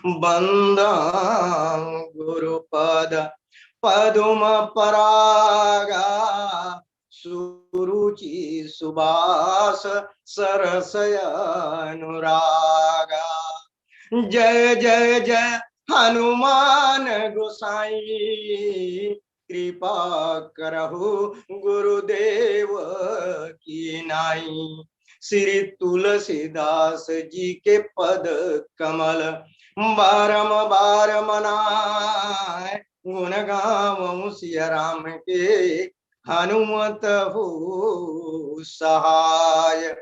बंदं गुरुपद पदुम परागा सुरुचि सुबास सरसय अनुरागा। जय जय जय हनुमान गोसाई, कृपा करहु गुरुदेव की नाई। श्री तुलसीदास जी के पद कमल बारंबार मनाए, गुण गावऊं सिया राम के हनुमत हो सहाय।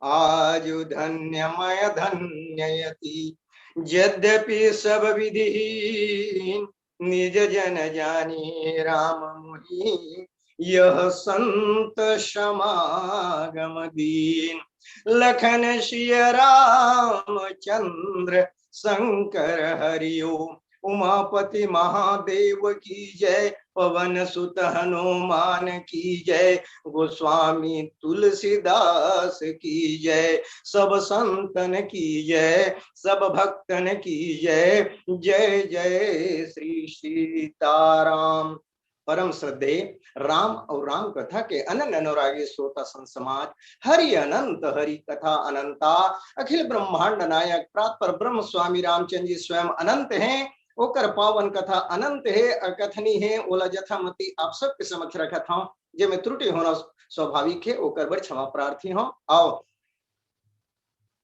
आज धन्य मय धन्ययति यद्यपि सब विधि, निज जन जानी राम मोहि यह संत समागम दीन। लखन सिय राम चंद्र शंकर हरिओ, उमापति महादेव की जय। पवन सुत हनुमान की जय, गोस्वामी तुलसीदास की जय। सब संतन की जय, सब भक्तन की जय। जय जय श्री सीताराम। परम श्रद्धेय राम और राम कथा के अनन्य अनुरागी श्रोता संत समाज, हरि अनंत हरि कथा अनंता। अखिल ब्रह्मांड नायक प्रात ब्रह्म स्वामी रामचंद्र जी स्वयं अनंत हैं। ओकर पावन कथा अनंत है, अकथनी है, ओला जथामती आप सबके समक्ष रखत हूं। जे में त्रुटि होना स्वाभाविक है, ओकर बर क्षमा प्रार्थी हूं। आओ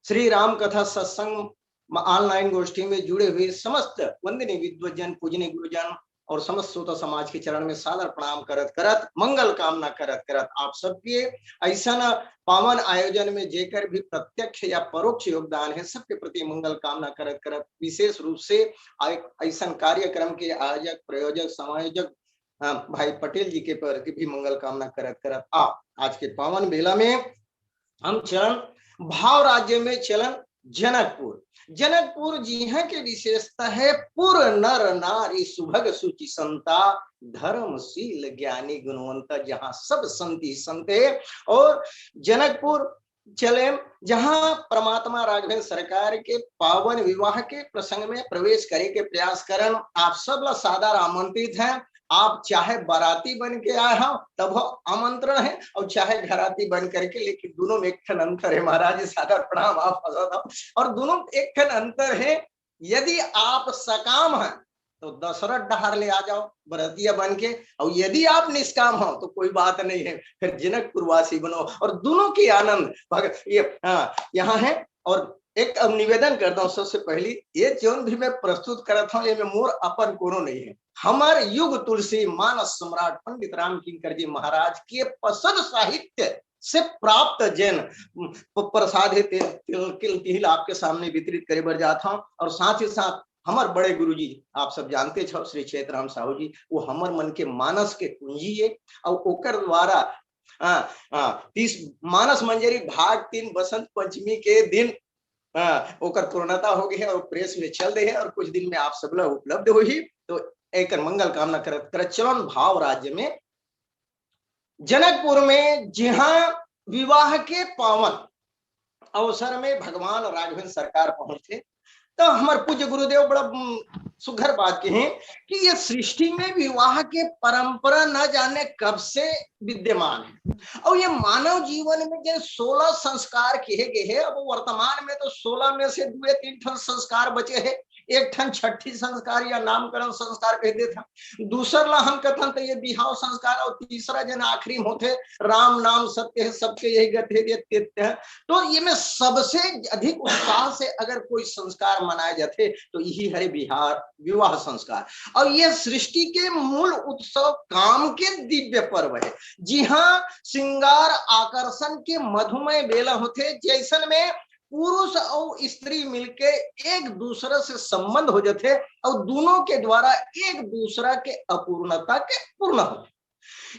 श्री राम कथा सत्संग ऑनलाइन गोष्ठी में जुड़े हुए समस्त वंदनीय विद्वजन, पूजनीय गुरुजन और समस्त श्रोता समाज के चरण में सादर प्रणाम करत करत, मंगल कामना करत करत, आप सबके ऐसा पावन आयोजन में जेकर भी प्रत्यक्ष या परोक्ष योगदान है, सबके प्रति मंगल कामना करत करत, विशेष रूप से ऐसा कार्यक्रम के आयोजक, प्रयोजक, समायोजक भाई पटेल जी के प्रति भी मंगल कामना करत करत, आज के पावन बेला में हम चरण भाव राज्य में चलन जनकपुर। जनकपुर जी है के विशेषता है, पुर नर नारी सुभग सुचि संता, धर्मशील ज्ञानी गुणवंता, जहां सब संति संत है। और जनकपुर चले जहां परमात्मा राघवेंद्र सरकार के पावन विवाह के प्रसंग में प्रवेश करे के प्रयास करन। आप सब ला सादर आमंत्रित हैं। आप चाहे बाराती बन के आए हो तब आमंत्रण है, और चाहे घराती बन करके, लेकिन दोनों में एक ठन अंतर है महाराज, सादर प्रणाम आप और दोनों एक ठन अंतर है। यदि आप सकाम हैं तो दशरथ डहार ले आ जाओ बरतिया बन के, और यदि आप निष्काम हो तो कोई बात नहीं है, फिर जनकपुरवासी बनो और दोनों की आनंद यहाँ है। और एक अब निवेदन करता हूँ, सबसे पहली ये जोन भी मैं प्रस्तुत करता हूँ, ये में मोर अपन कोनो नहीं है। हमारे युग तुलसी मानस सम्राट पंडित राम किंकर जी महाराज के पसंद साहित्य से प्राप्त जैन प्रसाद तिल आपके सामने वितरित करे बर जाता हूँ। और साथ ही साथ हमारे बड़े गुरुजी आप सब जानते छो, श्री क्षेत्र साहू जी, वो हमर मन के मानस के कुंजी है। और ओकर द्वारा 30 मानस मंजरी भाग 3 बसंत पंचमी के दिन ओकर पूर्णता हो गई है और प्रेस में चल रही है, और कुछ दिन में आप सब लोग उपलब्ध हो ही। तो एक मंगल कामना करत चलन भाव राज्य में जनकपुर में, जहां विवाह के पावन अवसर में भगवान राघवेंद्र सरकार पहुंचे, तो हमारे पूज्य गुरुदेव बड़ा सुघर बात के हैं कि ये सृष्टि में विवाह के परंपरा न जाने कब से विद्यमान है। और ये मानव जीवन में जो 16 संस्कार किए गए हैं, अब वर्तमान में तो 16 में से 2-3 ठन संस्कार बचे हैं। एक ठन छठी संस्कार या नामकरण संस्कार कहते था, दूसरा हम कथन तो ये बिहाव संस्कार, और तीसरा जन आखिरी होते राम नाम सत्य है सबके यही गति है। तो ये में सबसे अधिक उत्साह से अगर कोई संस्कार मनाए जाते तो यही है बिहार विवाह संस्कार। और ये सृष्टि के मूल उत्सव काम के दिव्य पर्व है। जी हाँ, श्रृंगार आकर्षण के मधुमय बेला होते, जैसन में पुरुष और स्त्री मिलके एक दूसरे से संबंध हो जाते और दोनों के द्वारा एक दूसरा के अपूर्णता के पूर्ण होते।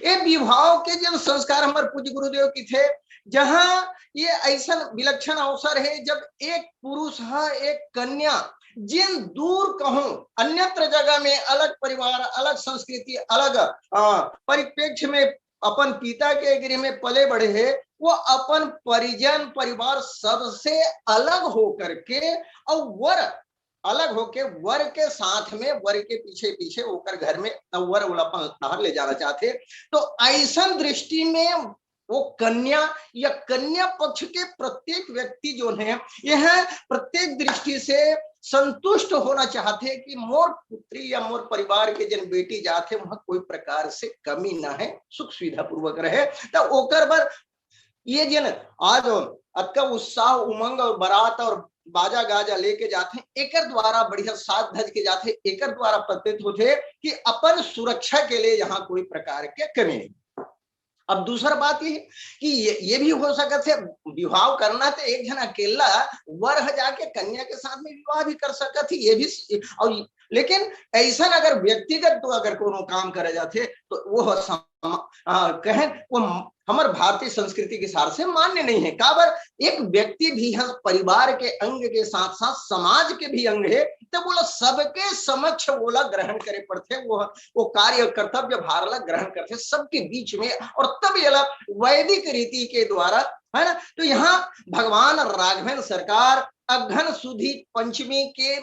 ये विवाह के जब संस्कार हमारे पूज्य गुरुदेव की थे, जहां ये ऐसा विलक्षण अवसर है जब एक पुरुष है, एक कन्या, जिन दूर कहूं अन्यत्र जगह में अलग परिवार, अलग संस्कृति, अलग परिप्रेक्ष्य में अपन पिता के गृह में पले बढ़े हैं, वो अपन परिजन परिवार सबसे अलग होकर के और वर अलग होके वर के साथ में, वर के पीछे पीछे होकर घर में वर उड़ापन बाहर ले जाना चाहते। तो ऐसा दृष्टि में वो कन्या या कन्या पक्ष के प्रत्येक व्यक्ति जो है यह प्रत्येक दृष्टि से संतुष्ट होना चाहते कि मोर पुत्री या मोर परिवार के जन बेटी जाते वहां कोई प्रकार से कमी ना है, सुख सुविधा पूर्वक रहे। तो ओकर बर ये जन आज अक्का उत्साह उमंग और बारात और बाजा गाजा लेके जाते, एकर द्वारा बढ़िया साथ धज के जाते, एकर द्वारा प्रतीत होते कि अपन सुरक्षा के लिए यहाँ कोई प्रकार के कमी नहीं। अब दूसरा बात ये कि ये भी हो सकता है विवाह करना तो एक जन अकेला वर जाके कन्या के साथ में विवाह भी कर सकता थी, ये भी। और लेकिन ऐसा अगर व्यक्तिगत तो अगर कोनो काम करे जाते तो वो कहें वो हमारे भारतीय संस्कृति के हिसाब से मान्य नहीं है। काबर एक व्यक्ति भी है परिवार के अंग के साथ साथ समाज के भी अंग है, तो बोला सबके समक्ष बोला ग्रहण करे पड़ते, वो कार्य कर्तव्य भारला ग्रहण करते सबके बीच में, और तब ये वैदिक रीति के द्वारा है ना। तो यहाँ भगवान राघवेंद्र सरकार अघन सुधी पंचमी के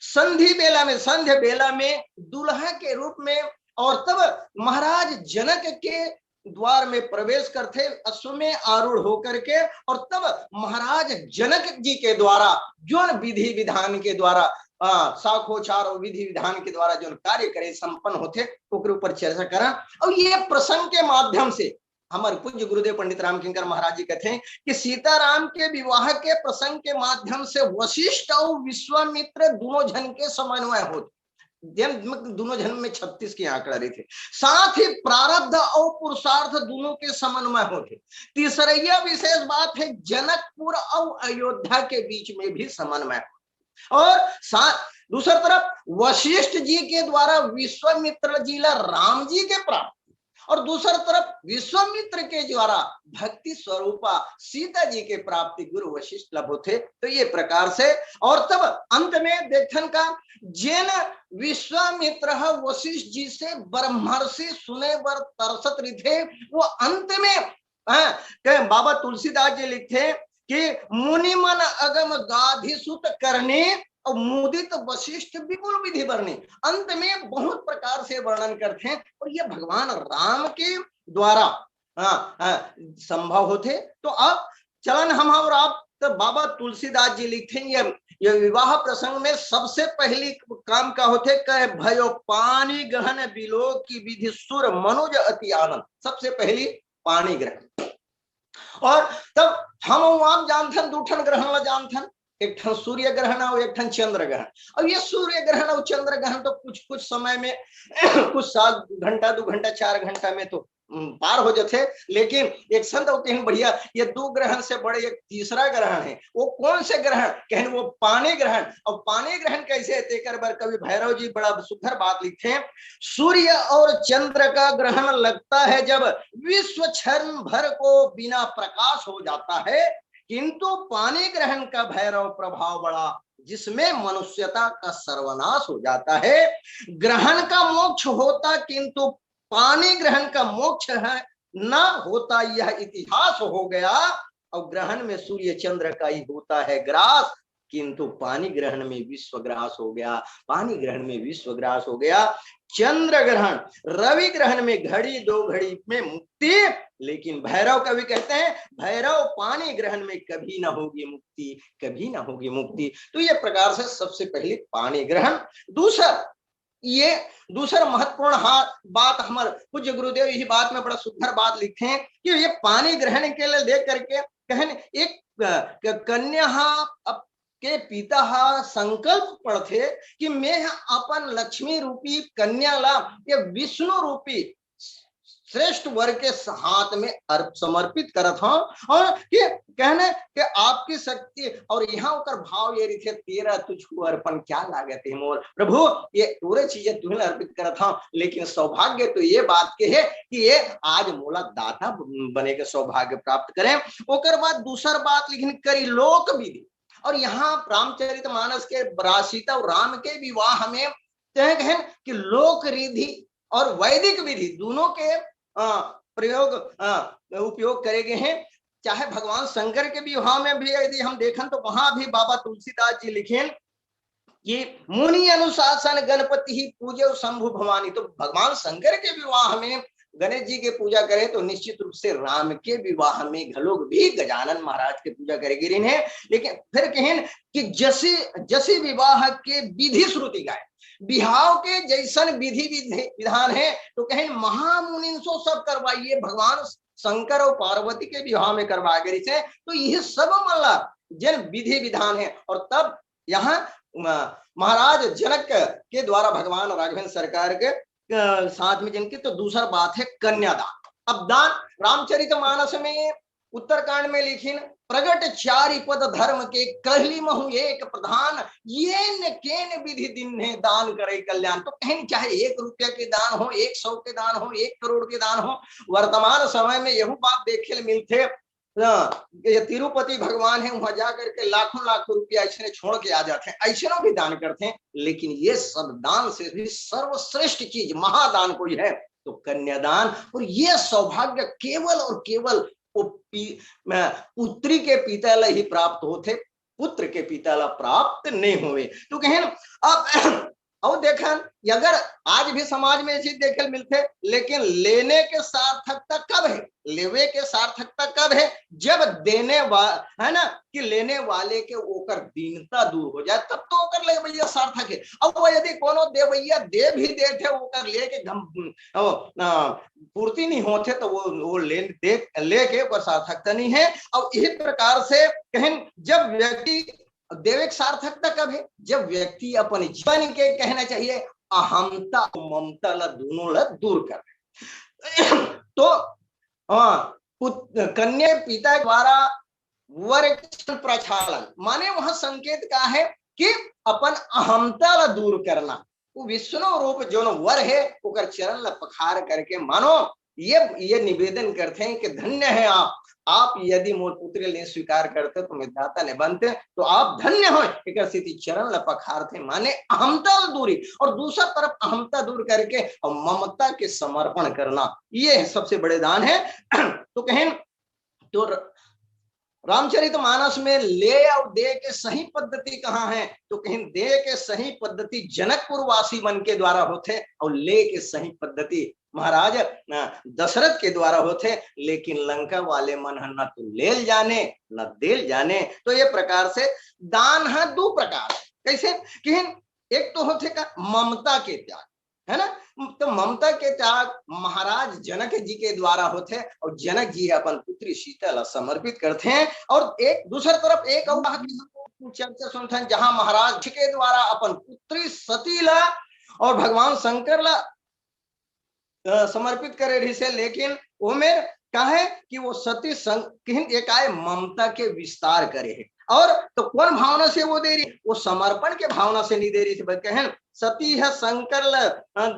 संध्या बेला में दुल्हा के रूप में और तब महाराज जनक के द्वार में प्रवेश करते अश्वमेध आरूढ़ होकर के, और तब महाराज जनक जी के द्वारा जो विधि विधान के द्वारा साखोचार और विधि विधान के द्वारा जो कार्य करे संपन्न होते ओकर ऊपर चर्चा करा। और ये प्रसंग के माध्यम से हमारे पूज्य गुरुदेव पंडित रामकिंकर महाराज जी कहते हैं कि सीताराम के विवाह के प्रसंग के माध्यम से वशिष्ठ और विश्वामित्र दोनों जन के समन्वय होते, दोनों जन्म में 36 के आंकड़ा रहे थे, साथ ही प्रारब्ध और पुरुषार्थ दोनों के समन्वय होते। तीसरा विशेष बात है जनकपुर और अयोध्या के बीच में भी समन्वय, और साथ दूसरी तरफ वशिष्ठ जी के द्वारा विश्वामित्र जी ला राम जी के प्राप्त, और दूसरी तरफ विश्वामित्र के द्वारा भक्ति स्वरूपा सीता जी के प्राप्ति गुरु वशिष्ठ लभ थे। तो ये प्रकार से, और तब अंत में देखन का जैन विश्वामित्र वशिष्ठ जी से ब्रह्मर्षि सुने वर तरसत रिथे, वो अंत में बाबा तुलसीदास जी लिखते कि मुनि मन अगम गाधी सुत करने और मुदित वशिष्ठ विपुल विधि वर्णी, अंत में बहुत प्रकार से वर्णन करते हैं, और ये भगवान राम के द्वारा संभव होते। तो अब चलन हम और आप तो बाबा तुलसीदास जी लिखते हैं ये विवाह प्रसंग में सबसे पहली काम का होते कह भयो पानी ग्रहण बिलो की विधि सुर मनोज अति आनंद, सबसे पहली पानी ग्रहण। और तब हम आप जानथन दूठन ग्रहण ला जानथन, एक ठन सूर्य ग्रहण और एक ठन चंद्र ग्रहण। और ये सूर्य ग्रहण और चंद्र ग्रहण तो कुछ समय में कुछ 7 घंटा 2 घंटा 4 घंटा में तो पार हो जाते, लेकिन एक संत होते हैं बढ़िया ये 2 ग्रहण से बड़े एक तीसरा ग्रहण है। वो कौन से ग्रहण कहने, वो पानी ग्रहण। और पानी ग्रहण कैसे है बार कवि भैरव जी बड़ा सुंदर बात लिखते हैं, सूर्य और चंद्र का ग्रहण लगता है जब विश्व क्षण भर को बिना प्रकाश हो जाता है, किंतु पानी ग्रहण का भैरव प्रभाव बड़ा जिसमें मनुष्यता का सर्वनाश हो जाता है। ग्रहण का मोक्ष होता किंतु पानी ग्रहण का मोक्ष है न होता, यह इतिहास हो गया। और ग्रहण में सूर्य चंद्र का ही होता है ग्रास, किंतु पानी ग्रहण में विश्व ग्रास हो गया, पानी ग्रहण में विश्व ग्रास हो गया। चंद्र ग्रहण रवि ग्रहण में घड़ी 2 घड़ी में मुक्ति, लेकिन भैरव कवि कहते हैं भैरव पानी ग्रहण में कभी ना होगी मुक्ति, कभी ना होगी मुक्ति। तो ये प्रकार से सबसे पहले पानी ग्रहण। दूसरा महत्वपूर्ण बात हमारे पूज्य गुरुदेव यही बात में बड़ा सुंदर बात लिखते हैं कि ये पानी ग्रहण के लिए लेकर के कहने एक कन्या के पिता संकल्प पढ़ते कि मैं अपन लक्ष्मी रूपी कन्या ला ये विष्णु रूपी श्रेष्ठ वर्ग के हाथ में समर्पित करत हूं, और कि कहने कि आपकी शक्ति। और यहाँ होकर भाव ये रिथे तेरा तुझको अर्पण क्या लागत है मोर प्रभु, ये पूरे चीजें तुम्हें अर्पित करत हूं, लेकिन सौभाग्य तो ये बात के है कि ये आज मोला दाता बने के सौभाग्य प्राप्त करें। ओकर बाद दूसर बात लिखनी करी लोक विधि। और यहाँ रामचरितमानस के सीता और राम के विवाह में कहें कि लोक विधि और वैदिक विधि दोनों के उपयोग करे गए हैं। चाहे भगवान शंकर के विवाह में भी यदि हम देखें तो वहां भी बाबा तुलसीदास जी लिखें कि मुनि अनुशासन गणपति ही पूजे शंभु भवानी। तो भगवान शंकर के विवाह में गणेश जी के पूजा करें तो निश्चित रूप से राम के विवाह में घलोग भी गजानन महाराज के पूजा करेगी है। लेकिन फिर कहें कि जैसे जैसे विवाह के विधि श्रुति गाय बिहाव के जैसन विधि विधान है तो कहें महामुनि सो सब करवाइए, भगवान शंकर और पार्वती के विवाह में करवा गई से। तो यह सब मतलब जन विधि विधान है। और तब यहाँ महाराज जनक के द्वारा भगवान राघवेंद्र सरकार के साथ में जिनकी। तो दूसरा बात है कन्यादान। अब दान रामचरितमानस में उत्तरकांड में लिखिन प्रगट चारि पद धर्म के कहली महु एक प्रधान, ये न केन विधि दिन है दान करे कल्याण। तो कहीं चाहे 1 रुपया के दान हो, 100 के दान हो, 1 करोड़ के दान हो, वर्तमान समय में यही बात देखे मिलते। ये तिरुपति भगवान है, वहां जाकर के लाखों लाखों रुपया ऐसे छोड़ के आ जाते हैं, ऐसे भी दान करते हैं। लेकिन ये सब दान से भी सर्वश्रेष्ठ चीज महादान कोई है तो कन्यादान। और ये सौभाग्य केवल और केवल पुत्री के पिता ही प्राप्त होते, पुत्र के पिता प्राप्त नहीं हुए। तो कहें अब और देखा अगर आज भी समाज में चीज देखे मिलते, लेकिन लेने के सार्थकता कब है, लेवे के सार्थकता कब है, जब देने है ना कि लेने वाले के ओकर दीनता दूर हो जाए, तब तो ओकर ले भैया सार्थक है। अब वो यदि कोनो देवैया दे भी देते ओकर लेके पूर्ति नहीं होते तो वो लेके ओकर सार्थकता नहीं है। और इस प्रकार से कहें जब व्यक्ति देवे की सार्थकता कब है, जब व्यक्ति अपने जीवन के कहना चाहिए अहमता ममता ला दोनों ला दूर कर। तो कन्या पिता द्वारा वर प्रक्षालन माने वहां संकेत का है कि अपन अहमता ला दूर करना। वो विष्णु रूप जो वर है ओकर चरण ला पखार करके मानो ये निवेदन करते हैं कि धन्य है आप यदि मोर पुत्र ने स्वीकार करते तो मैं दाता ने बनते, तो आप धन्य हो। एक स्थिति चरण लपखारते माने अहमता दूरी, और दूसरा तरफ अहमता दूर करके और ममता के समर्पण करना, ये सबसे बड़े दान है। तो कहें तो रामचरितमानस में ले और दे के सही पद्धति कहाँ है, तो कहीं दे के सही पद्धति जनकपुर वासी मन के द्वारा होते और ले के सही पद्धति महाराज दशरथ के द्वारा होते। लेकिन लंका वाले मन न तो लेल जाने न देल जाने। तो ये प्रकार से दान है 2 प्रकार। कैसे कि एक तो होते का ममता के त्याग है ना, तो ममता के त्याग महाराज जनक जी के द्वारा होते और जनक जी अपन पुत्री सीता ला समर्पित करते हैं। और एक दूसरी तरफ एक और चर्चा सुनते हैं जहां महाराज के द्वारा अपन पुत्री सती ला और भगवान शंकर ला समर्पित करे रही से। लेकिन वो में कहे कि वो सती एक आए ममता के विस्तार करे है। और तो कौन भावना से वो दे रही, वो समर्पण के भावना से नहीं दे रही थी, बल्कि है सती है शंकर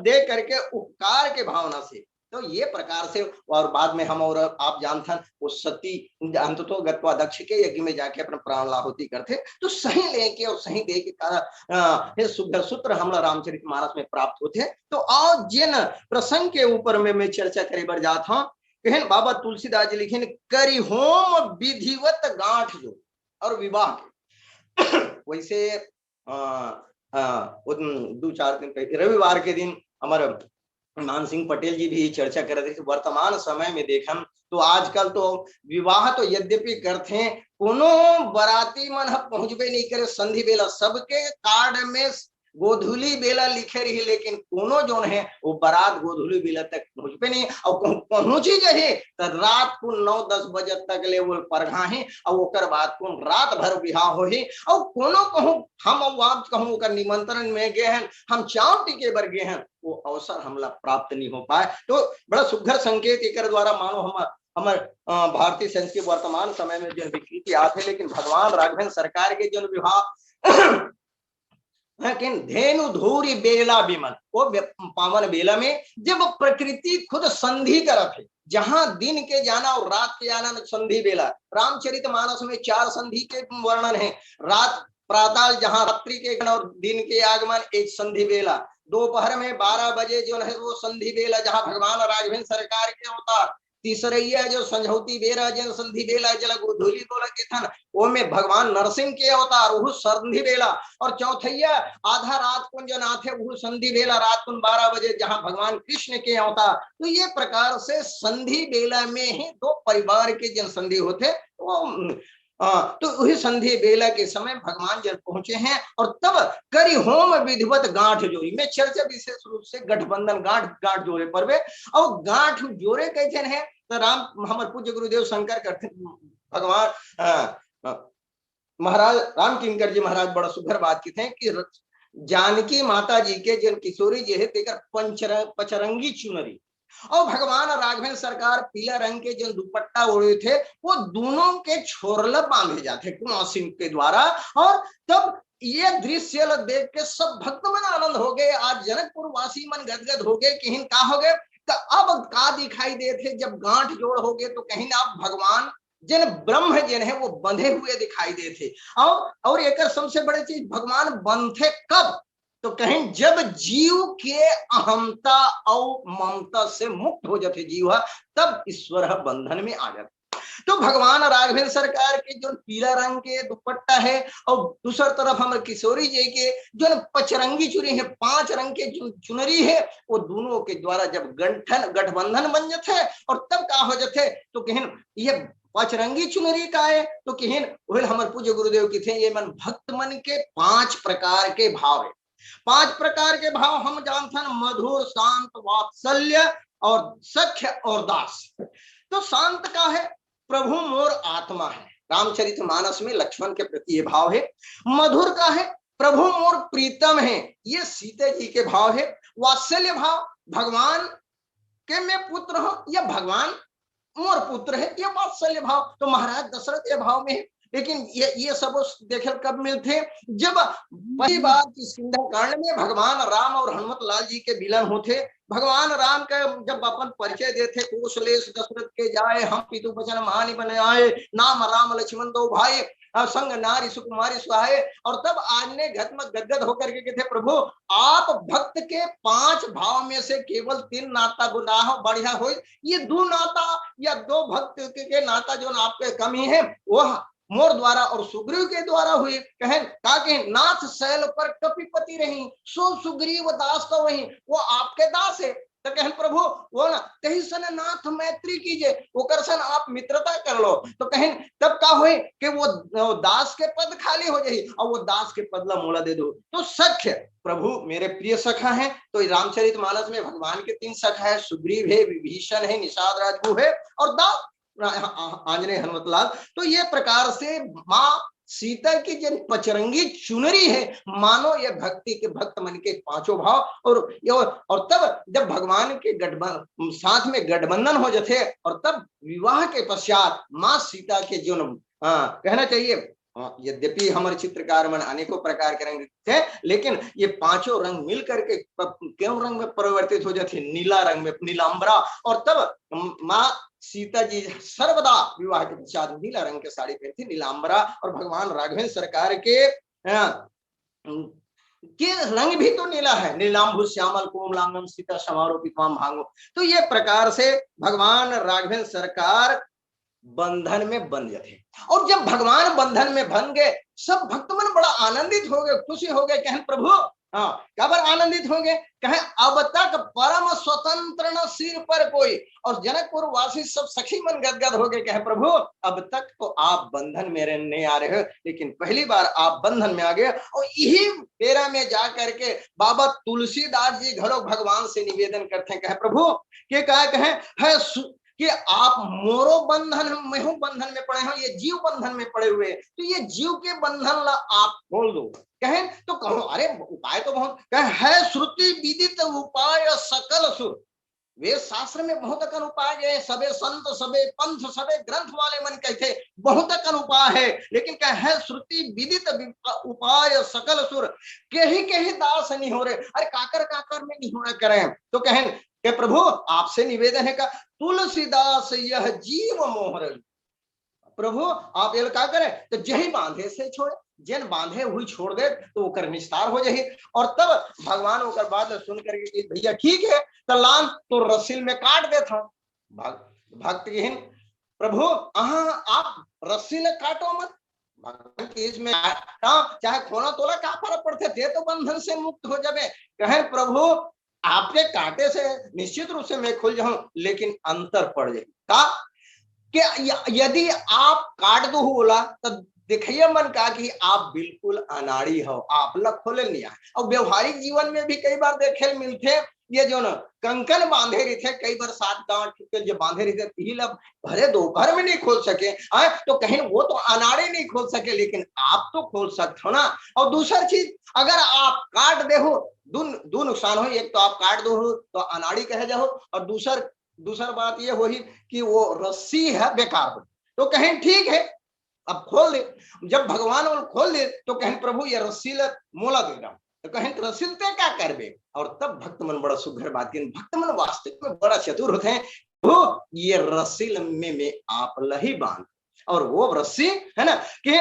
दे करके उपकार के भावना से। तो ये प्रकार से और बाद में हम और आप जानते हैं वो सती अंततो गत्वा दक्ष के यज्ञ में जाके अपने प्राण लाहुति करते। तो सही लेके और सही दे के सुंदर सूत्र हमला रामचरितमानस में प्राप्त होते हैं। तो आज जिन प्रसंग के ऊपर में मैं चर्चा करे बर जाता हूँ, कहन बाबा तुलसीदास जी लिखे करी होम विधिवत गांठ जो और विवाह के वैसे 2-4 दिन पहले रविवार के दिन हमारे मान सिंह पटेल जी भी चर्चा कर रहे थे। वर्तमान समय में देखम तो आजकल तो विवाह तो यद्यपि करते हैं, कोनो बराती मन पहुंचबे नहीं करे संधि बेला, सबके कार्ड में गोधुली बेला लिखे रही, लेकिन कोनो जो है वो बारात गोधुली बेला तक पहुंचबे नहीं। और पहुंची जाए तो रात को 9-10 बजे तक ले वो परघा है और ओकर बाद को रात भर बिहार हो ही। और कोनो कहूं हम आप कहूं ओकर निमंत्रण में गए हैं, हम चाव टिके बर गए हैं, वो अवसर हमला प्राप्त नहीं हो पाए। तो बड़ा सुघर संकेत एक द्वारा मानो हमारे भारतीय संस्कृति वर्तमान समय में जो विकृति आते, लेकिन भगवान राघवेंद्र सरकार के जो विवाह लेकिन धेनु धूरी बेला विमल, वो पावन बेला में जब प्रकृति खुद संधि करत है, जहां दिन के जाना और रात के जाना संधि बेला। रामचरितमानस में 4 संधि के वर्णन है। रात प्रातः जहां रात्रि के और दिन के आगमन एक संधि बेला, दोपहर में 12 बजे जो है वो संधि बेला जहां भगवान राघवेंद्र सरकार के अवतार, तीसरैया जो संझौती बेरा जन संधि बेला जल गोधूली गोला के थन वो में भगवान नरसिंह के अवतार वो संधि बेला, और चौथैया आधा रात को जो नाथ है वो संधि बेला रात को 12 बजे जहां भगवान कृष्ण के अवतार। तो ये प्रकार से संधि बेला में ही दो परिवार के जन संधि होते वो तो वही संधि बेला के समय भगवान जब पहुंचे हैं और तब करी होम विधिवत गांठ जोड़ी में चर्चा विशेष रूप से गठबंधन गांठ जोड़े पर वे और गांठ जोड़े कैसे हैं तो राम हमारे पूज्य गुरुदेव शंकर करते भगवान महाराज राम किंकर जी महाराज बड़ा सुघर बात की थे कि जानकी माता जी के जिन किशोरी जी है तेकर पचरंगी चुनरी और भगवान राघवेंद्र सरकार पीला रंग के जो दुपट्टा ओढ़े थे वो दोनों के छोरल बांधे जाते कुआं सिंह के द्वारा। और तब ये दृश्य देख के सब भक्त मन आनंद हो गए। आज जनकपुर वासी मन गदगद हो गए कि का हो गए तो अब का दिखाई देते जब गांठ जोड़ हो गए तो कहीं ना अब भगवान जिन ब्रह्म जिन है वो बंधे हुए दिखाई देते। और एक सबसे बड़ी चीज भगवान बंधे कब तो कहीं जब जीव के अहमता और ममता से मुक्त हो जाते जीव तब ईश्वर बंधन में आ जाते। तो भगवान राघवेंद्र सरकार के जो पीला रंग के दुपट्टा है और दूसरी तरफ हमारे किशोरी जी के जो पचरंगी चुनरी है 5 रंग के जो चुनरी है वो दोनों के द्वारा जब गठबंधन बन जाते हैं और तब का हो जाते तो कहीं ये पचरंगी चुनरी का है तो कहीं हमारे पूज्य गुरुदेव की थे ये मन भक्त मन के 5 प्रकार के भाव है। 5 प्रकार के भाव हम जानते हैं मधुर शांत वात्सल्य और सख्य और दास। तो शांत का है प्रभु मोर आत्मा है रामचरितमानस में लक्ष्मण के प्रति ये भाव है। मधुर का है प्रभु मोर प्रीतम है ये सीता जी के भाव है। वात्सल्य भाव भगवान के मैं पुत्र हूं या भगवान मोर पुत्र है ये वात्सल्य भाव। तो महाराज दशरथ के भाव में है। लेकिन ये सब देखे कब मिलते जब पहली बार किष्किंधा कांड में भगवान राम और हनुमत लाल जी के मिलन होते। भगवान राम का जब अपन परिचय देते कौशलेश दशरथ के जाए हम पितु वचन मानि बने आए नाम राम लक्ष्मण दो भाई संग नारी सुकुमारी सुहाए। और तब आज ने गदगद होकर के कहते प्रभु आप भक्त के 5 भाव में से केवल 3 नाता गुनाह बढ़िया हो ये 2 नाता या 2 भक्त के नाता जो आपके कमी है वह मोर द्वारा और सुग्रीव के द्वारा हुई। कहें ताकि नाथ शैल पर कपिपति रही सो सुग्रीव दास तो वही वो आपके दास है। तो कहें प्रभु वो ना कहीं सन नाथ मैत्री कीजिए वो कर सन आप मित्रता कर लो। तो कहें तब का हुए कि वो दास के पद खाली हो जाए और वो दास के पद ला मोला दे दो। तो सख्य प्रभु मेरे प्रिय सखा है। तो रामचरितमानस में भगवान के 3 सखा है सुग्रीव है विभीषण है निषाद राजगुह है और दास आंजनेय हनुमतलाल। तो ये प्रकार से माँ सीता की जिन पचरंगी चुनरी है मानो ये भक्ति के भक्त मन के 5 भाव। और तब जब भगवान के साथ में गठबंधन हो जाते और तब विवाह के पश्चात माँ सीता के जो कहना चाहिए यद्यपि हमारे चित्रकार मन अनेकों प्रकार के रंग थे लेकिन ये 5 रंग मिल करके क्यों रंग में परिवर्तित हो जाते नीला रंग में नीलांबरा। और तब माँ सीता जी सर्वदा विवाह के पश्चात नीला रंग के साड़ी पहनती नीलांबरा। और भगवान राघवेंद्र सरकार के रंग भी तो नीला है नीलांबु श्यामल कोमलांगम सीता समारोपित भांगो। तो ये प्रकार से भगवान राघवेंद्र सरकार बंधन में बन जाते। और जब भगवान बंधन में बन गए सब भक्त मन बड़ा आनंदित हो गए खुशी हो गए। कहें प्रभु क्या बार आनंदित होंगे कहें अब तक परम स्वतंत्र न सिर पर कोई। और जनकपुर वासी सब सखी मन गदगद हो गए। कहे प्रभु अब तक तो आप बंधन में नहीं आ रहे हो लेकिन पहली बार आप बंधन में आ गए। और यही बेरा में जा करके बाबा तुलसीदास जी घरों भगवान से निवेदन करते हैं। कहे प्रभु के कहे है कि आप मोरो बंधन में हूं बंधन में पड़े हो ये जीव बंधन में पड़े हुए तो ये जीव के बंधन ला आप खोल दो। कहें तो कहो अरे उपाय तो बहुत कहे है श्रुति विदित उपाय सकल सुर। वे शास्त्र में बहुत अकन उपाय है सबे संत सबे पंथ सबे ग्रंथ वाले मन कहते बहुत अकन उपाय है लेकिन क्या है श्रुति विदित उपाय सकल सुर के ही दास नहीं हो रहे। अरे काकर में नहीं होना करें। तो कहें कि प्रभु आपसे निवेदन है का तुलसीदास यह जीव मोहर प्रभु आप ये क्या करें तो जही बांधे से छोड़े जिन बांधे हुई छोड़ दे तो वो कर निस्तार हो जाए। और तब भगवान होकर बात सुन करके भैया ठीक है तो लान तो रसील में काट दे था भक्तहीन प्रभु आप रस्सी न काटो मत, भगवान की इसमें चाहे खोना तोला क्या फर्क पड़ते थे, तो बंधन से मुक्त हो जावे। कहे प्रभु आपके कांटे से निश्चित रूप से मैं खुल जाऊं, लेकिन अंतर पड़ जाए का कि यदि आप काट दो बोला तो दिखाइए मन का कि आप बिल्कुल अनाड़ी हो, आप लग खोले नहीं आए। और व्यवहारिक जीवन में भी कई बार देखे मिलते, ये जो न कंकन बांधे रही थे, कई बार 7 गांठ के जो बांधे रही थे, तीन भरे दोपहर में नहीं खोल सके, तो कहीं वो तो अनाड़े नहीं खोल सके, लेकिन आप तो खोल सकते हो ना। और दूसरी चीज, अगर आप काट दे हो, दो नुकसान हो, एक तो आप काट दो हो तो अनाड़ी कह जाओ, और दूसर बात ये हुई कि वो रस्सी है बेकार हो, तो कहें ठीक है अब खोल दे। जब भगवान वो खोल दे तो कहें प्रभु ये रस्सी मोला दे रहा, तो कहें रस्सी ते क्या करबे। और तब भक्त मन बड़ा सुघर बात की, भक्त मन वास्तविक में बड़ा चतुर होते हैं। वो ये रस्सी लम्बे में आप लही बांध, और वो रस्सी है ना कि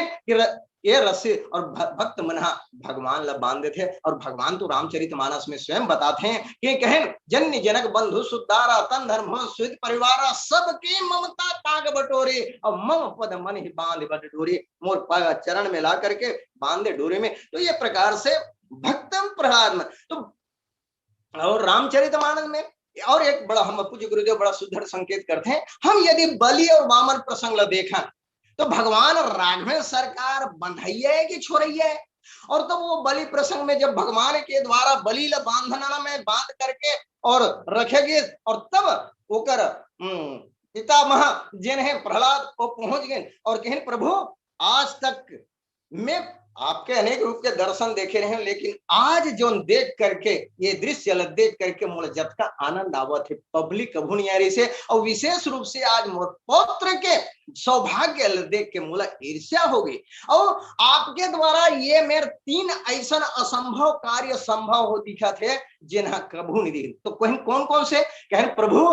ये रस्सी और भक्त मन भगवान ला बांधे थे। और भगवान तो रामचरितमानस में स्वयं बताते हैं कि कहें जन्य जनक बंधु सुदारा तन धर्म सुत परिवार सबके ममता ताग बटोरे, और मम पद मन ही बांध बट डोरे, मोर चरण में ला करके बांधे डोरे में। तो ये प्रकार से भक्तम प्रहलाद में तो, और रामचरितमानस में और एक बड़ा हम पूज्य गुरुदेव बड़ा सुंदर संकेत करते हैं, हम यदि बलि और वामन प्रसंग देखा तो भगवान राघवेंद्र सरकार बंधैया है कि छोड़ैया है। और तब वो बलि प्रसंग में जब भगवान के द्वारा बलि बांधना में बांध करके और रखेगे, और तब होकर पितामह जिन्हें प्रहलाद को पहुंच गए और कहें प्रभु आज तक मैं आपके अनेक रूप के दर्शन देखे रहे हैं, लेकिन आज जो देख करके ये दृश्य देख करके मोर जत का आनंद आवत है पब्लिक भुनियारी से, और विशेष रूप से आज मोर पौत्र के सौभाग्य देख के मोला ईर्ष्या होगी। और आपके द्वारा ये मेरे 3 ऐसा असंभव कार्य संभव हो दिखा थे जिन्हा कभू नहीं दिखे। तो कौन कौन से कहें प्रभु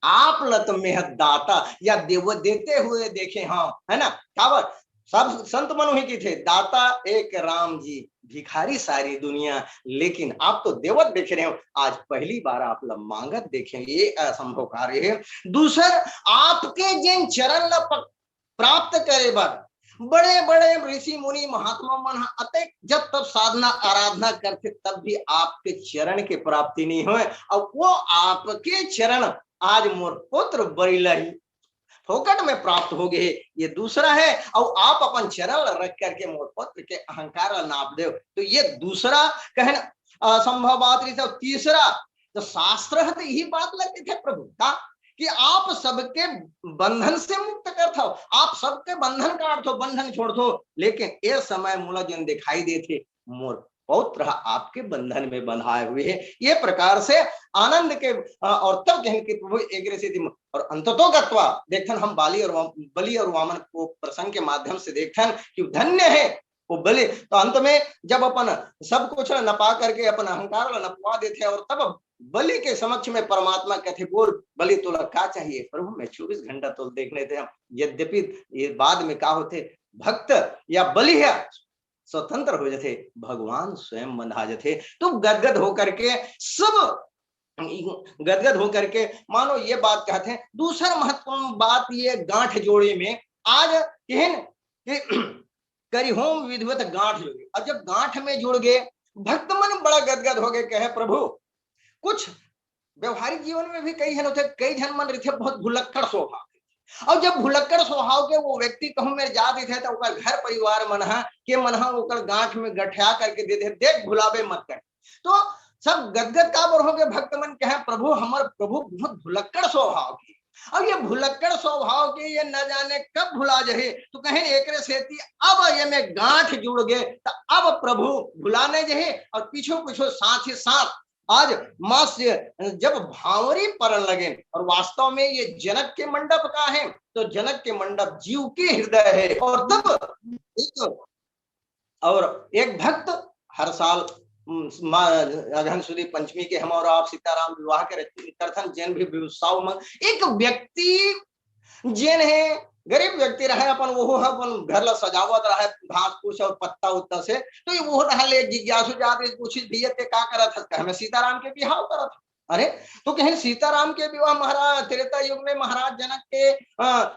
आप लत में दाता या देव देते हुए देखे, हाँ है ना, कावर सब संत मनु ही की थे, दाता एक राम जी, भिखारी सारी दुनिया, लेकिन आप तो देवत देख रहे हो, आज पहली बार आप लोग मांगत देखे, ये असंभव कार्य है। दूसर आपके जिन चरण प्राप्त करे बार बड़े बड़े ऋषि मुनि महात्मा मन अतः जब तब साधना आराधना करते तब भी आपके चरण की प्राप्ति नहीं हुए, और वो आपके चरण आज मोर पुत्र बरिलही फोकट में प्राप्त हो गए, ये दूसरा है। और आप अपन चरण रख करके मोर पुत्र के अहंकार नाप दे, तो ये दूसरा कहना असंभव बात रही। तीसरा तो शास्त्र तो यही बात लगती थे प्रभु का कि आप सबके बंधन से मुक्त करते हो, आप सबके बंधन काट दो, बंधन छोड़ दो, लेकिन ये समय मूला जन दिखाई देते मोर पौत्र आपके बंधन में बंधाए हुए है। ये प्रकार से आनंद के और तब कहने के प्रभु एक और अंततो गत्वा देखन हम बलि और वामन को प्रसंग के माध्यम से देखन कि धन्य है वो बलि। तो अंत में जब अपन सब कुछ नपा करके अपन अहंकार नपवा देते, और तब बलि के समक्ष में परमात्मा कहते बोल बलि तो क्या चाहिए प्रभु, मैं 24 घंटा तो देखने थे। यद्यपि ये बाद में क्या होते भक्त या बलि है स्वतंत्र हो जाते, भगवान स्वयं बंधा जाते। तो गदगद होकर के सब गदगद होकर के मानो ये बात कहते हैं। दूसरा महत्वपूर्ण बात ये गांठ जोड़े में आज करी होम विधिवत गांठ जोड़े, और जब गांठ में जुड़ गए भक्त मन बड़ा गदगद हो गए, कहे प्रभु कुछ व्यवहारिक जीवन में भी कई जन होते, कई जन मन रहते बहुत भुलक्कड़ स्वभाव, और जब भुलक्कड़ स्वभाव के वो व्यक्ति कहूं मेरे जाते थे तो घर परिवार मनहा के मनहा ओकर गांठ में गठिया करके दे दे, देख भुलावे मत कर। तो सब गदगद का बर हो गए भक्त मन कहे प्रभु हमार प्रभु बहुत भुलक्कड़ स्वभाव की, और ये भुलक्कड़ स्वभाव के ये न जाने कब भुला जाए। तो कहें एक सेती अब ये में गांठ जुड़ गए तो अब प्रभु भुलाने जाए, और पीछो पीछो साथ ही साथ आज मास जब भावरी पड़न लगे, और वास्तव में ये जनक के मंडप का है, तो जनक के मंडप जीव के हृदय है। और तब एक भक्त हर साल अगहन सुदी पंचमी के हम और आप सीताराम विवाह के करथन, जैन भी उत्सव में एक व्यक्ति जैन है गरीब व्यक्ति रहे अपन वो अपन घर ला सजावत रहे घास फूस और पत्ता उत्ता से, तो वो रहा ले जिज्ञासु जाते पूछी भैया ते का करत है, हमें सीताराम के बिहाव करत, अरे तो कहीं सीताराम के विवाह महाराज त्रेता युग में महाराज जनक के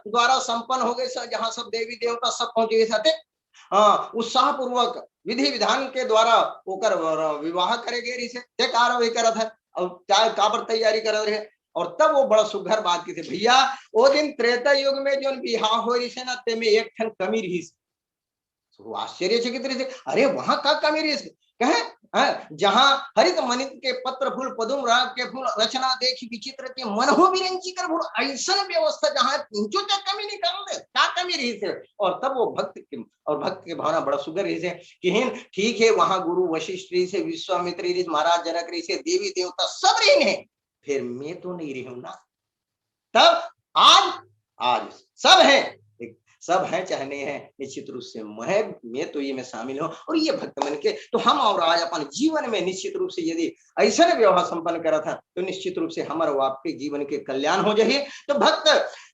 द्वारा संपन्न हो गए, जहां सब देवी देवता सब पहुंचे थे, उत्साह पूर्वक विधि विधान के द्वारा होकर विवाह करेगे रिसे ते कार वे करत है और चाय काबर तैयारी कर रहे। और तब वो बड़ा सुघर बात की थी, भैया वो दिन त्रेता युग में जो विवाह हो रही से ना ते में एक ठन कमी रही से। तो आश्चर्यचकित रही से, अरे वहां का कमी रही से कहे, जहां हरित मनित के पत्र फूल पदुम राग के फूल रचना देखी विचित्र के मन हो विरंची कर फूल, ऐसा व्यवस्था जहां जो क्या कमी निकाल दे, क्या कमी रही से। और तब वो भक्त की और भक्त की भावना बड़ा सुगर रही से कि ठीक है वहां गुरु वशिष्ठ रही से, विश्वामित्र रही, महाराज जनक रही से, देवी देवता सब रही है, फिर मैं तो नहीं रही हूं ना। तब आज आज सब है, सब है चाहने हैं निश्चित रूप से मैं तो ये में शामिल हूं और ये भक्त मन के। तो हम और आज अपन जीवन में निश्चित रूप से यदि ऐसा व्यवहार संपन्न करा था तो निश्चित रूप से हमारे आपके जीवन के कल्याण हो जाए। तो भक्त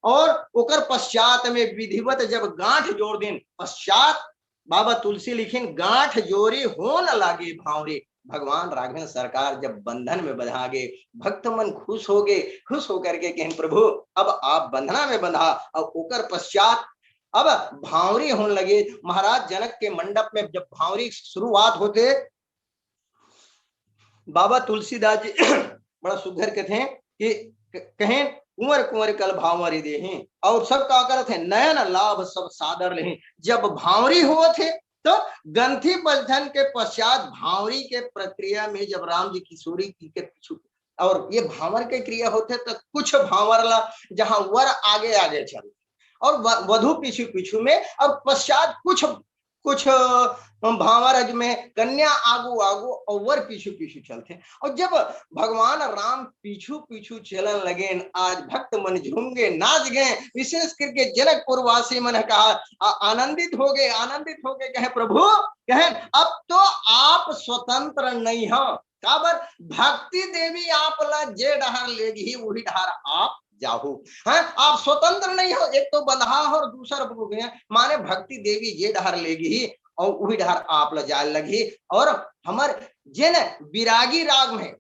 और ओकर पश्चात में विधिवत जब गांठ जोड़ दिन पश्चात बाबा तुलसी लिखिन गांठ जोरी हो न लागे भावरे, भगवान राघवेंद्र सरकार जब बंधन में बंधा गए, भक्त मन खुश हो गए, खुश होकर के कहें प्रभु अब आप बंधना में बंधा। और ओकर पश्चात अब भावरी होने लगे। महाराज जनक के मंडप में जब भावरी शुरुआत होते, बाबा तुलसीदास जी बड़ा सुघर कहते हैं कि कहें कुंवर कुंवर कल भावरी दे, और सब का करते नयन लाभ सब सादर ले। जब भावरी हुए थे तो गंथी बंधन के पश्चात भावरी के प्रक्रिया में जब राम जी किशोरी की के पीछू और ये भावर के क्रिया होते तो कुछ भावर ला जहां वर आगे आगे चल और वधु पीछू पीछू में, और पश्चात कुछ कुछ भावर में कन्या आगू आगू और वर पीछू पीछू चलते। और जब भगवान राम पीछू पीछू चलन लगे, आज भक्त मन झूम गए, नाच गए, विशेष करके जनकपुर वासी मन कहा आनंदित हो गए कहे प्रभु कहे अब तो आप स्वतंत्र नहीं हो, काबर भक्ति देवी आप ला जे डहर लेगी वही डहर आप जाहू, हाँ आप स्वतंत्र नहीं हो, एक तो बंधा और दूसरा माने भक्ति देवी ये डहर लेगी और वही डहर आप जाल लगी। और हमार जिन विरागी राग में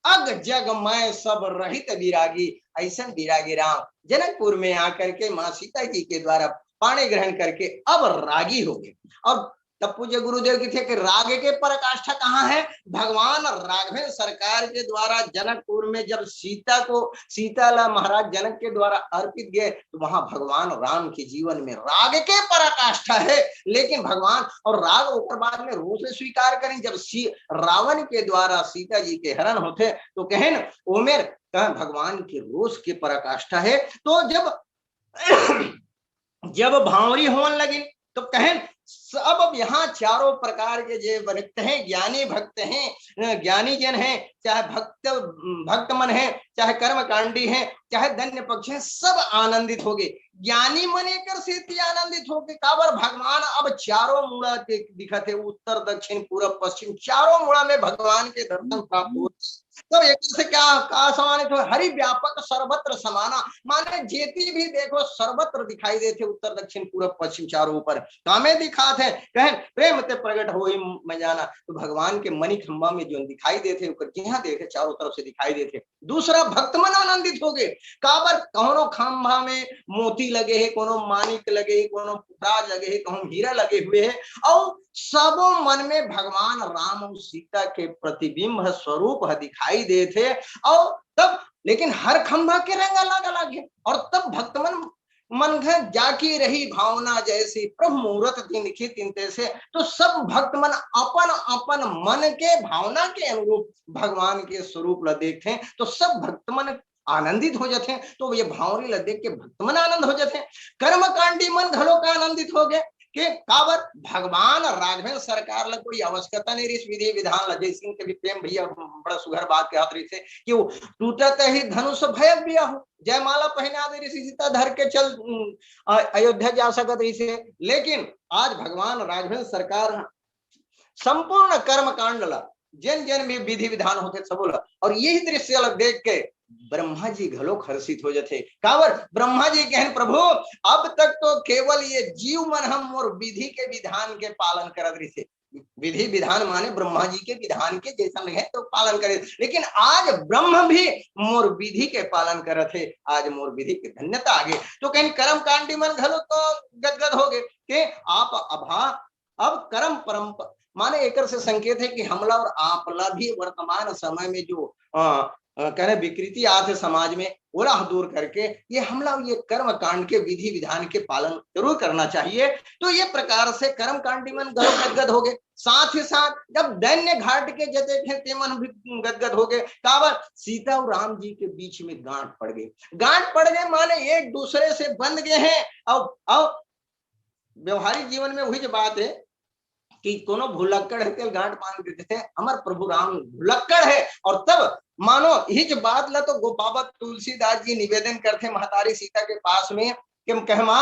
अग जग मैं सब रहित विरागी, ऐसा विरागी राम जनकपुर में आकर के माँ सीता जी के द्वारा पाणी ग्रहण करके अब रागी हो गए। और तब पूज्य गुरुदेव की थे कि राग के पराकाष्ठा कहाँ है, भगवान राघवेंद्र सरकार के द्वारा जनकपुर में जब सीता ला महाराज जनक के द्वारा अर्पित गए तो वहां भगवान राम के जीवन में राग के पराकाष्ठा है। लेकिन भगवान और राग ऊपर बाद में रोष स्वीकार करें, जब रावण के द्वारा सीता जी के हरण होते तो कहें उमेर भगवान के रोष के पराकाष्ठा है। तो जब भावरी होने लगी तो कहें सब अब यहाँ चारों प्रकार के जो भक्त हैं, ज्ञानी भक्त हैं, ज्ञानी जन हैं, चाहे भक्त मन है, चाहे कर्मकांडी हैं, चाहे धन्य पक्ष हैं, सब आनंदित हो गए। ज्ञानी मन एक से आनंदित हो गए, काबर भगवान अब चारों मूड़ा के दिखते, उत्तर दक्षिण पूर्व पश्चिम चारों मूड़ा में भगवान के दर्शन प्राप्त होते। तो एक से क्या समानित हो, हरि व्यापक सर्वत्र समाना, माने जेती भी देखो सर्वत्र दिखाई देते, उत्तर दक्षिण पूर्व पश्चिम चारों ऊपर कामे दिखाते हैं, कहें प्रेम ते प्रकट हो मैं जाना। तो भगवान के मणि खंबा में जो दिखाई देते जहाँ देखे चारों तरफ से दिखाई देते। दूसरा भक्त मन आनंदित हो गए, काबर कौनो खंभा में मोती लगे है, कोनो मानिक लगे है, कोनो पुराज लगे है, कोनो हीरा लगे हुए है, और सबों मन में भगवान राम और सीता के प्रतिबिंब स्वरूप दिखाई देते। और तब लेकिन हर खंभा के रंग अलग अलग है, और तब भक्त मन जाकी रही भावना जैसी प्रभु मुहूर्त दिन की तिनते से। तो सब भक्त मन अपन अपन मन के भावना के अनुरूप भगवान के स्वरूप ला देखते हैं, तो सब भक्त मन आनंदित हो जाते हैं। तो ये भावरी ला देख के भक्त मन आनंद हो जाते हैं। कर्मकांडी मन घरों का आनंदित हो गए कि काबर भगवान राघवेंद्र सरकार ला कोई आवश्यकता नहीं रही विधि विधान ला। जैसे के भी प्रेम भैया बड़ा सुघर बात कहत रही थे कि वो टूटत ही धनुष भय बिया हो, जयमाला पहना दे रही सीता धर के चल अयोध्या जा सकत रही से। लेकिन आज भगवान राघवेंद्र सरकार संपूर्ण कर्म कांड ला जन जन भी विधि विधान होते सब ला, और यही दृश्य देख के ब्रह्मा जी घलो हर्षित हो जाते। काबर ब्रह्मा जी कहन प्रभु अब तक तो केवल ये जीव मन हम और विधि के विधान के पालन करत रही थे, विधि विधान माने ब्रह्मा जी के विधान के जैसा नहीं है तो पालन करे, लेकिन आज ब्रह्म भी मोर विधि के पालन करे थे, आज मोर विधि की धन्यता आगे। तो कहीं कर्म कांडी मन घलो तो गदगद हो गए कि आप अभा अब कर्म परम माने एक से संकेत है कि हमला और आपला भी वर्तमान समय में जो कह रहे विकृति आते समाज में ओला दूर करके ये हमला ये कर्म कांड के विधि विधान के पालन जरूर करना चाहिए। तो ये प्रकार से कर्म कांडी मन गदगद हो गए। साथ ही साथ जब दैन्य घाट के जते थे मन भी गदगद हो गए, काबर सीता और राम जी के बीच में गांठ पड़ गई। गांठ पड़ गए माने एक दूसरे से बंध गए हैं। अब व्यवहारिक जीवन में वही जो बात है कि कोनो भुलक्कड़ है तेल गांठ मान देते थे, हमार प्रभु राम भुलक्कड़ है। और तब मानो हिच बात ला तो गोपावत तुलसीदास जी निवेदन करते महतारी सीता के पास में कि कहमा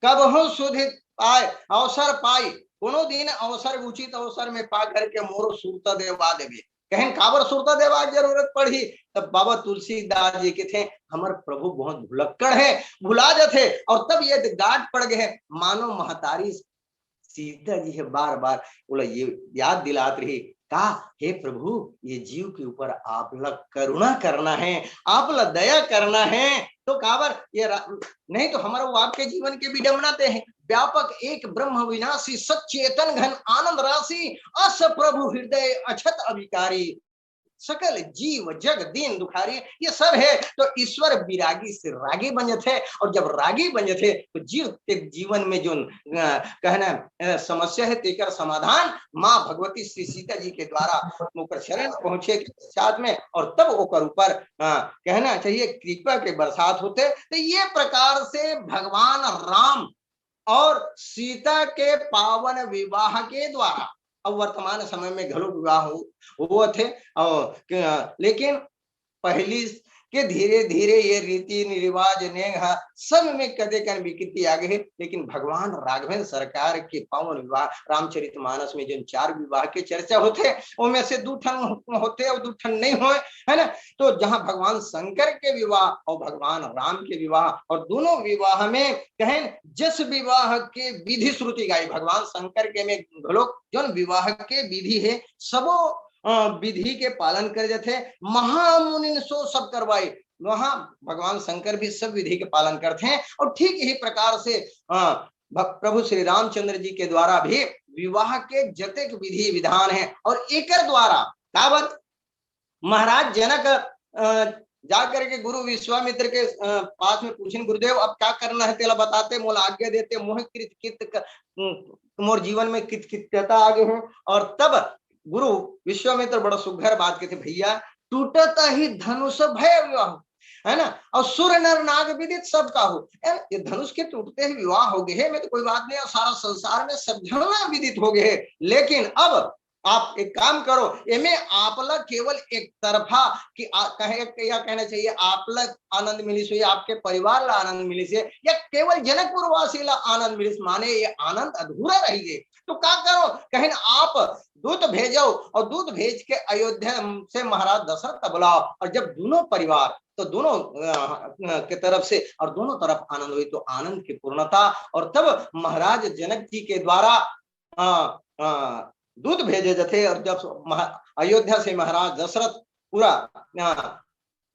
कब हो सुधि पाए अवसर पाई, कोनो दिन अवसर उचित अवसर में पा करके मोरो सुरता देवा देवे। कहन काबर सुरता देवा जरूरत पड़ी, तब बाबा तुलसीदास जी के थे हमार प्रभु बहुत भुलक्कड़ है, भुला जाते। और तब ये गांठ पड़ गए, मानो महतारी सीता जी है बार बार बोला ये याद दिलात रही का हे प्रभु ये जीव के ऊपर आप ला करुणा करना है, आप ला दया करना है। तो काबर ये नहीं तो हमारा वो आपके जीवन के भी डमनाते हैं। व्यापक एक ब्रह्म विनाशी सचेतन घन आनंद राशि अस प्रभु हृदय अछत अभिकारी सकल जीव जग दीन दुखारी, ये सब है। तो ईश्वर विरागी से रागी बन थे, और जब रागी बन थे तो जीव के जीवन में जो कहना समस्या है तेकर समाधान माँ भगवती श्री सीता जी के द्वारा ओकर शरण पहुंचे के साथ में, और तब ओकर ऊपर कहना चाहिए कृपा के बरसात होते। तो ये प्रकार से भगवान राम और सीता के पावन विवाह के द्वारा अब वर्तमान समय में घरों विवाह हुए थे। और लेकिन पहली के धीरे धीरे ये रीति रिवाज नेहा सब में कदे कन विकृति आ गए। लेकिन भगवान राघवेंद्र सरकार के पावन विवाह रामचरितमानस में जो 4 विवाह के चर्चा होते उनमें से 2 ठन होते और 2 ठन नहीं हुए, है ना। तो जहां भगवान शंकर के विवाह और भगवान राम के विवाह, और दोनों विवाह में कहें जस विवाह के विधि श्रुति गाई, भगवान शंकर के में घलोक जो विवाह के विधि है सबो विधि के पालन कर जाते, महामुनि सो सब करवाई, वहां भगवान शंकर भी सब विधि के पालन करते हैं। और ठीक यही प्रकार से प्रभु श्री रामचंद्र जी के द्वारा भी विवाह के जतेक विधि विधान है। और एक द्वारा कावत महाराज जनक जाकर के गुरु विश्वामित्र के पास में पूछें गुरुदेव अब क्या करना है तेला बताते, मोला आज्ञा देते, मोह कृत मोर जीवन में कित आगे है। और तब गुरु विश्वामित्र बड़ा सुघर बात कहते, भैया टूटता ही धनुष भय विवाह, है ना, और सूर्य नर नाग विदित सबका हो। ये धनुष के टूटते ही विवाह हो गए है, मैं तो कोई बात नहीं, सारा संसार में सब झगड़ा विदित हो गए है। लेकिन अब आप एक काम करो, इनमें आपला केवल एक तरफा कि या कहना चाहिए आपला आनंद मिली से, आपके परिवार ला आनंद मिली से, या केवल जनकपुर वासी ला आनंद मिली, माने ये आनंद अधूरा रह गए। तो क्या करो, कहें आप दूत भेजो, और दूत भेज के अयोध्या से महाराज दशरथ बुलाओ, और जब दोनों परिवार तो दोनों के तरफ से और दोनों तरफ आनंद हुई तो आनंद की पूर्णता। और तब महाराज जनक जी के द्वारा दूत भेजे जाते, और जब अयोध्या से महाराज दशरथ पूरा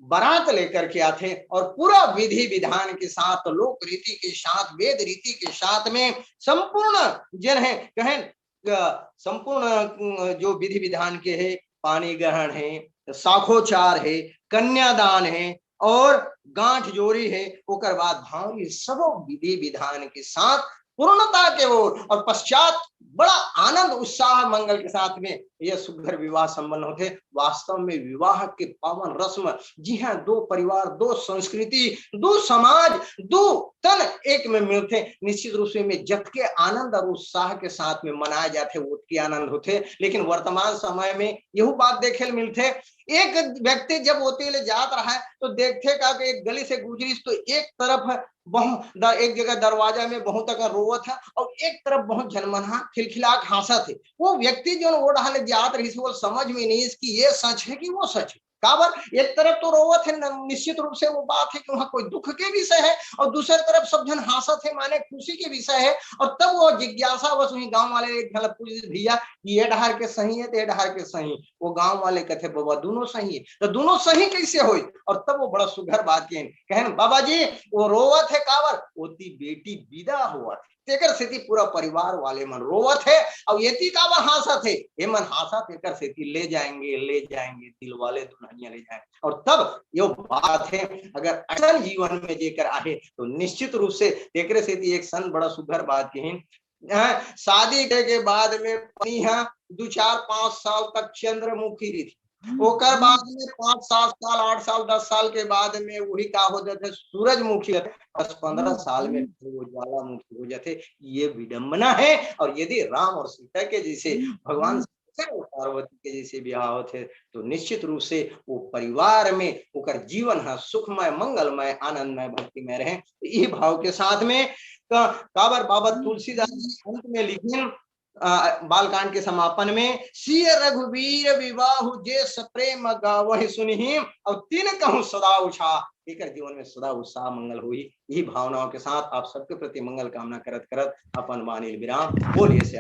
बारात लेकर के आते और पूरा विधि विधान के साथ, लोक रीति के साथ, वेद रीति के साथ में संपूर्ण जन है कहें संपूर्ण जो विधि विधान के है, पानी ग्रहण है, साखोचार है, कन्यादान है और गांठ जोड़ी है, ओकर बाद भाव सब विधि विधान के साथ पूर्णता के ओर, और पश्चात बड़ा आनंद उत्साह मंगल के साथ में यह सुघर विवाह संपन्न होते। वास्तव में विवाह के पावन रस्म, जी हाँ, 2 परिवार, 2 संस्कृति, 2 समाज, 2 तन एक में मिलते, निश्चित रूप से में जत के आनंद और उत्साह के साथ में मनाए जाते वो के आनंद होते। लेकिन वर्तमान समय में यह बात देखे मिलते, एक व्यक्ति जब होते ले जात रहा है तो देखते का कि एक गली से गुजरी तो एक तरफ एक जगह दरवाजा में बहुत अगर रोवत है, और एक तरफ बहुत झनमना खिलखिलाक हंसा थे। वो व्यक्ति जो वो रहा जात रही वो समझ में नहीं इसकी ये सच है कि वो सच है, काबर एक तरफ तो रोवत है, निश्चित रूप से वो बात है कि वहां कोई दुख के विषय है, और दूसरी तरफ सब जन हंसत है माने खुशी के विषय है। और तब वो जिज्ञासा बस वही गांव वाले एक झलक पूछ भैया ये डहार के सही है, ये डहार के सही। वो गांव वाले कहते बाबा दोनों सही है, तो दोनों सही कैसे हो। और तब वो बड़ा सुघर बात कहन बाबा जी वो रोवत है काबर ओती बेटी विदा हुआ तेकर सेती पूरा परिवार वाले मन रोवत है, और येती काबर हासत है, ये मन हासा तेकर सेती ले जाएंगे दिल वाले दुल्हनिया ले जाएंगे। और तब यो बात है अगर असल जीवन में जेकर आहे तो निश्चित रूप से तेकरे सेती एक सन बड़ा सुघर बात कही शादी के बाद में पनिहा 2 4 5 साल तक चंद्रमुखी रही थी। ओकर बाद में 5 7 साल 8 साल 10 साल के बाद में वही का हो जाते सूरजमुखी, 10 15 साल में वो ज्वालामुखी हो जाते। ये विडंबना है। और यदि राम और सीता के जैसे भगवान पार्वती के जैसे ब्याह होते तो निश्चित रूप से वो परिवार में ओकर जीवन है सुखमय मंगलमय आनंदमय भक्तिमय रहे। ये भाव के साथ में काबर बाबा तुलसीदास जी अंत में लिखिन बालकांड के समापन में सिय रघुवीर विवाह जे सप्रेम गावहि सुनिहि और तीन कहूं सदा उछा एक जीवन में सदा उत्साह मंगल हुई। यही भावनाओं के साथ आप सबके प्रति मंगल कामना करत करत अपन वाणी विराम बोलिए से